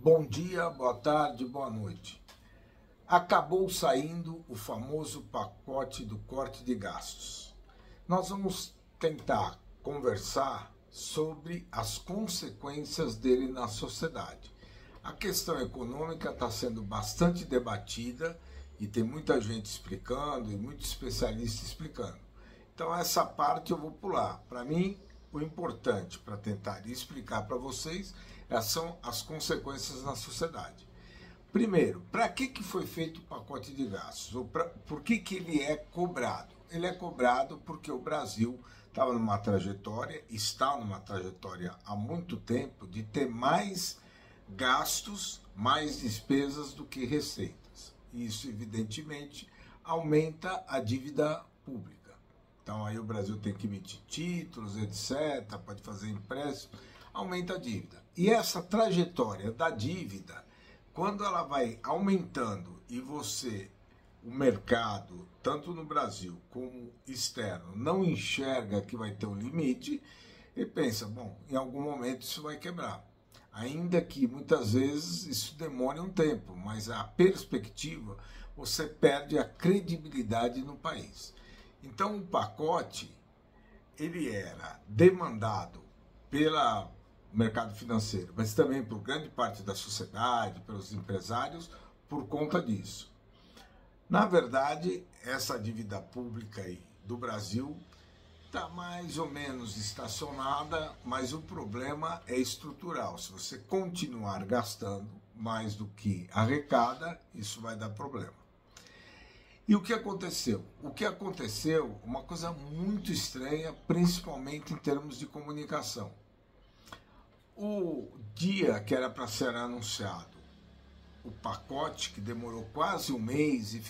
Bom dia, boa tarde, boa noite. Acabou saindo o famoso pacote do corte de gastos. Nós vamos tentar conversar sobre as consequências dele na sociedade. A questão econômica está sendo bastante debatida e tem muita gente explicando e muito especialista explicando. Então essa parte eu vou pular. Para mim, o importante para tentar explicar para vocês são as consequências na sociedade. Primeiro, para que foi feito o pacote de gastos? Por que ele é cobrado? Ele é cobrado porque o Brasil estava numa trajetória, está numa trajetória há muito tempo de ter mais gastos, mais despesas do que receitas. Isso, evidentemente, aumenta a dívida pública. Então aí o Brasil tem que emitir títulos, etc., pode fazer empréstimo, aumenta a dívida. E essa trajetória da dívida, quando ela vai aumentando e o mercado, tanto no Brasil como externo, não enxerga que vai ter um limite, ele pensa, bom, em algum momento isso vai quebrar. Ainda que muitas vezes isso demore um tempo, mas a perspectiva, você perde a credibilidade no país. Então o pacote, ele era demandado pelo mercado financeiro, mas também por grande parte da sociedade, pelos empresários, por conta disso. Na verdade, essa dívida pública aí do Brasil está mais ou menos estacionada, mas o problema é estrutural. Se você continuar gastando mais do que arrecada, isso vai dar problema. E o que aconteceu? O que aconteceu, uma coisa muito estranha, principalmente em termos de comunicação. O dia que era para ser anunciado o pacote, que demorou quase um mês e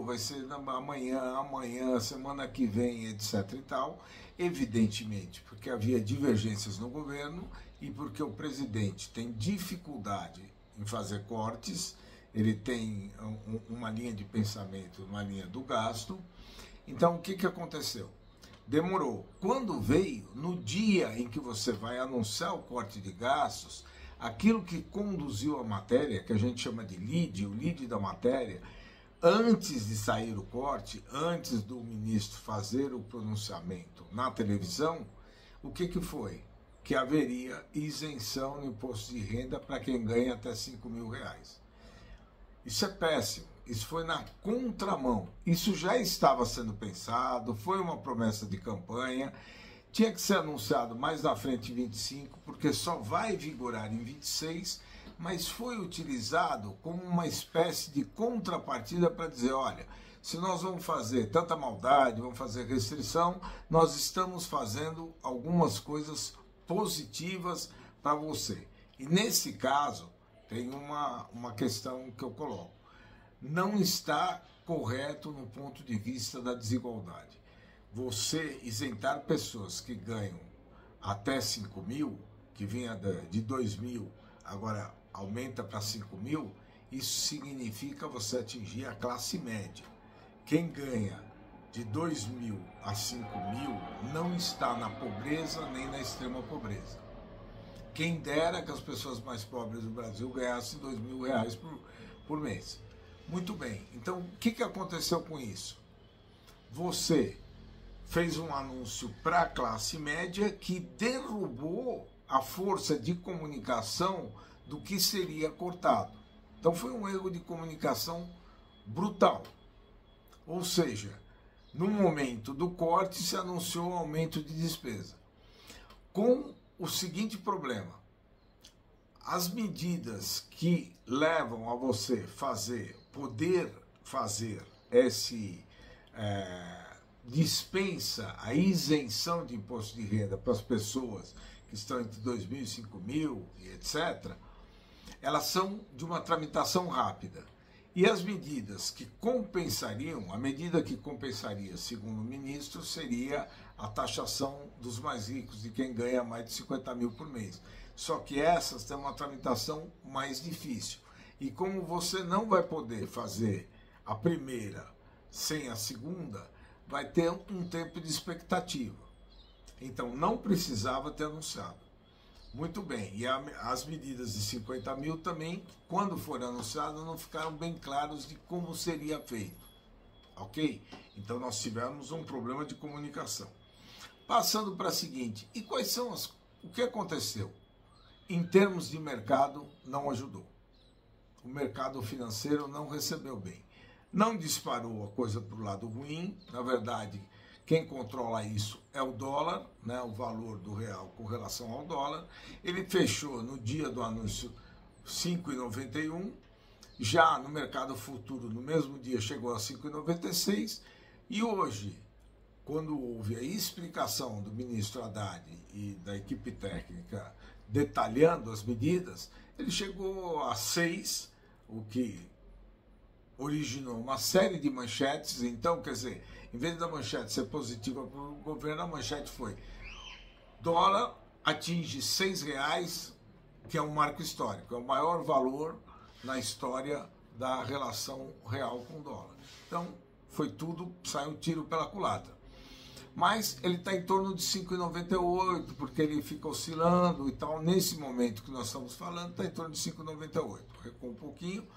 vai ser amanhã, semana que vem, etc. e tal, evidentemente, porque havia divergências no governo e porque o presidente tem dificuldade em fazer cortes, ele tem uma linha de pensamento, uma linha do gasto. Então, o que aconteceu? Demorou. Quando veio, no dia em que você vai anunciar o corte de gastos, aquilo que conduziu a matéria, que a gente chama de lead, o lead da matéria, antes de sair o corte, antes do ministro fazer o pronunciamento na televisão, o que foi? Que haveria isenção no imposto de renda para quem ganha até R$5.000. Isso é péssimo, isso foi na contramão, isso já estava sendo pensado, foi uma promessa de campanha, tinha que ser anunciado mais na frente em 25, porque só vai vigorar em 26, mas foi utilizado como uma espécie de contrapartida para dizer, olha, se nós vamos fazer tanta maldade, vamos fazer restrição, nós estamos fazendo algumas coisas positivas para você. E nesse caso, tem uma questão que eu coloco. Não está correto no ponto de vista da desigualdade. Você isentar pessoas que ganham até 5.000, que vinha de 2.000, agora aumenta para 5.000, isso significa você atingir a classe média. Quem ganha de 2.000 a 5.000 não está na pobreza nem na extrema pobreza. Quem dera que as pessoas mais pobres do Brasil ganhassem R$2.000 por mês. Muito bem, então o que aconteceu com isso? Você fez um anúncio para a classe média que derrubou a força de comunicação do que seria cortado. Então foi um erro de comunicação brutal. Ou seja, no momento do corte se anunciou um aumento de despesa. Com o seguinte problema: as medidas que levam a você poder fazer dispensa, a isenção de imposto de renda para as pessoas que estão entre 2.000 e 5.000 e etc., elas são de uma tramitação rápida. E as medidas que compensariam, a medida que compensaria, segundo o ministro, seria a taxação dos mais ricos, de quem ganha mais de 50.000 por mês. Só que essas têm uma tramitação mais difícil. E como você não vai poder fazer a primeira sem a segunda, vai ter um tempo de expectativa. Então não precisava ter anunciado. Muito bem, e as medidas de 50 mil também, quando foram anunciadas, não ficaram bem claros de como seria feito, ok? Então nós tivemos um problema de comunicação. Passando para a seguinte, e quais são o que aconteceu? Em termos de mercado, não ajudou. O mercado financeiro não recebeu bem. Não disparou a coisa para o lado ruim, na verdade, quem controla isso é o dólar, né, o valor do real com relação ao dólar. Ele fechou no dia do anúncio 5,91, já no mercado futuro, no mesmo dia, chegou a 5,96, e hoje, quando houve a explicação do ministro Haddad e da equipe técnica detalhando as medidas, ele chegou a 6, o que originou uma série de manchetes. Então, quer dizer, em vez da manchete ser positiva para o governo, a manchete foi: dólar atinge R$6, que é um marco histórico, é o maior valor na história da relação real com o dólar. Então, foi tudo, saiu um tiro pela culatra. Mas ele está em torno de 5,98, porque ele fica oscilando e tal. Nesse momento que nós estamos falando, está em torno de 5,98. Recuou um pouquinho,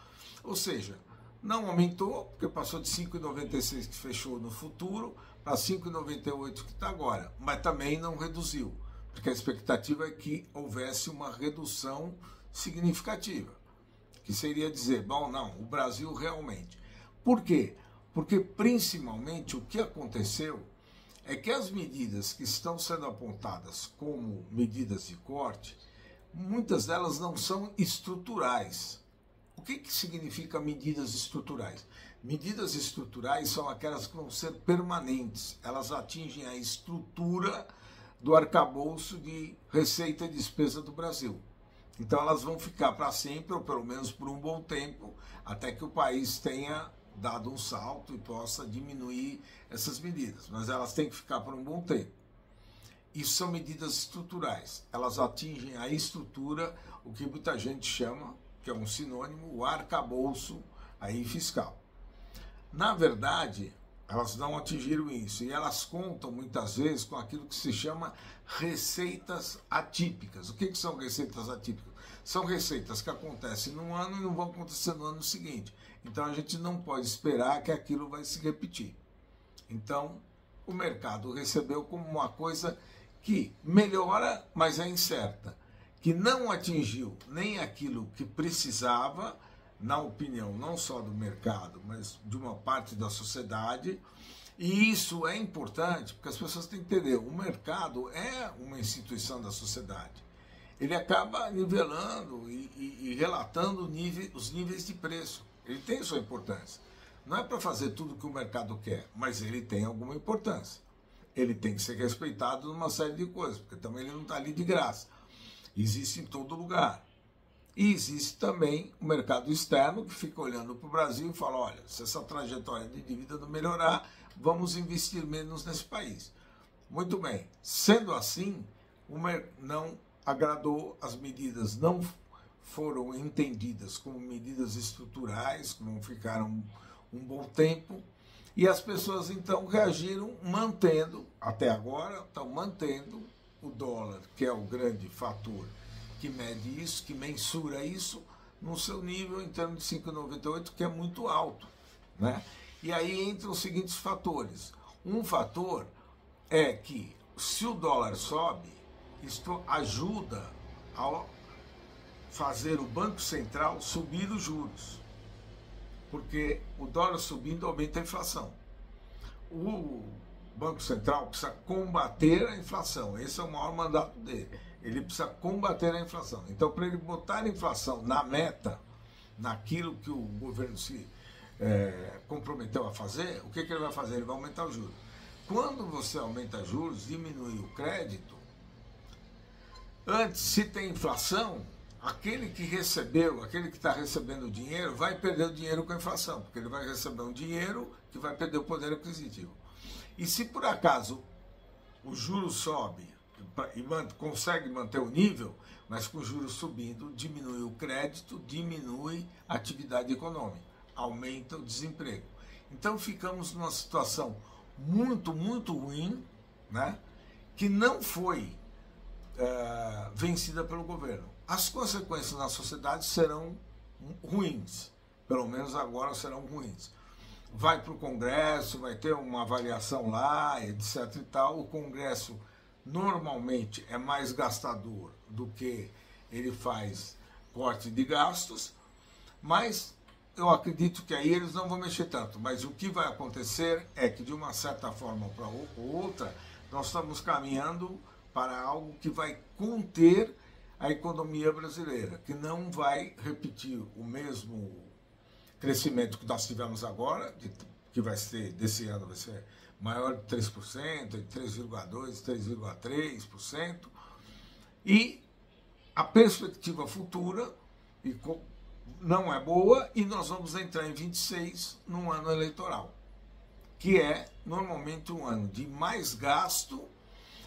ou seja, não aumentou, porque passou de 5,96 que fechou no futuro para 5,98 que está agora, mas também não reduziu, porque a expectativa é que houvesse uma redução significativa, que seria dizer, bom, não, o Brasil realmente. Por quê? Porque principalmente o que aconteceu é que as medidas que estão sendo apontadas como medidas de corte, muitas delas não são estruturais. O que significa medidas estruturais? Medidas estruturais são aquelas que vão ser permanentes. Elas atingem a estrutura do arcabouço de receita e despesa do Brasil. Então elas vão ficar para sempre, ou pelo menos por um bom tempo, até que o país tenha dado um salto e possa diminuir essas medidas. Mas elas têm que ficar por um bom tempo. Isso são medidas estruturais. Elas atingem a estrutura, o que muita gente chama, que é um sinônimo, o arcabouço aí fiscal. Na verdade, elas não atingiram isso, e elas contam muitas vezes com aquilo que se chama receitas atípicas. O que são receitas atípicas? São receitas que acontecem num ano e não vão acontecer no ano seguinte. Então a gente não pode esperar que aquilo vai se repetir. Então o mercado recebeu como uma coisa que melhora, mas é incerta, que não atingiu nem aquilo que precisava, na opinião não só do mercado, mas de uma parte da sociedade. E isso é importante, porque as pessoas têm que entender, o mercado é uma instituição da sociedade. Ele acaba nivelando e relatando os níveis de preço. Ele tem sua importância. Não é para fazer tudo que o mercado quer, mas ele tem alguma importância. Ele tem que ser respeitado numa série de coisas, porque também ele não está ali de graça. Existe em todo lugar. E existe também o mercado externo, que fica olhando para o Brasil e fala, olha, se essa trajetória de dívida não melhorar, vamos investir menos nesse país. Muito bem. Sendo assim, não agradou, as medidas não foram entendidas como medidas estruturais, que não ficaram um bom tempo, e as pessoas então reagiram mantendo, até agora, estão mantendo o dólar, que é o grande fator que mede isso, que mensura isso, no seu nível em termos de 5,98, que é muito alto, né? E aí entram os seguintes fatores. Um fator é que, se o dólar sobe, isto ajuda a fazer o Banco Central subir os juros, porque o dólar subindo aumenta a inflação. O Banco Central precisa combater a inflação, esse é o maior mandato dele. Ele precisa combater a inflação. Então, para ele botar a inflação na meta, naquilo que o governo se comprometeu a fazer, o que ele vai fazer? Ele vai aumentar os juros. Quando você aumenta juros, diminui o crédito, antes, se tem inflação, aquele que recebeu, aquele que está recebendo o dinheiro, vai perder o dinheiro com a inflação, porque ele vai receber um dinheiro que vai perder o poder aquisitivo. E se por acaso o juro sobe e consegue manter o nível, mas com os juros subindo, diminui o crédito, diminui a atividade econômica, aumenta o desemprego. Então ficamos numa situação muito, muito ruim, né, que não foi vencida pelo governo. As consequências na sociedade serão ruins, pelo menos agora serão ruins. Vai para o Congresso, vai ter uma avaliação lá, etc. e tal. O Congresso normalmente é mais gastador do que ele faz corte de gastos, mas eu acredito que aí eles não vão mexer tanto. Mas o que vai acontecer é que, de uma certa forma para outra, nós estamos caminhando para algo que vai conter a economia brasileira, que não vai repetir o mesmo crescimento que nós tivemos agora, que vai ser, desse ano vai ser maior de 3%, de 3,2%, 3,3%, e a perspectiva futura não é boa, e nós vamos entrar em 26 num ano eleitoral, que é normalmente um ano de mais gasto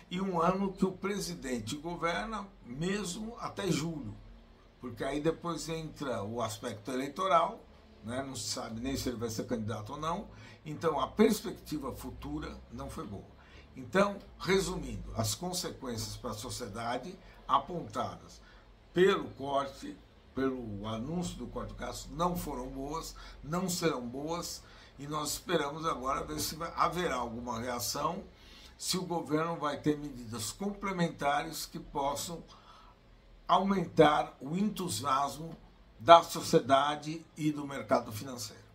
e um ano que o presidente governa mesmo até julho, porque aí depois entra o aspecto eleitoral, né? Não se sabe nem se ele vai ser candidato ou não, então a perspectiva futura não foi boa. Então, resumindo, as consequências para a sociedade apontadas pelo corte, pelo anúncio do corte de gastos, não foram boas, não serão boas, e nós esperamos agora ver se haverá alguma reação, se o governo vai ter medidas complementares que possam aumentar o entusiasmo da sociedade e do mercado financeiro.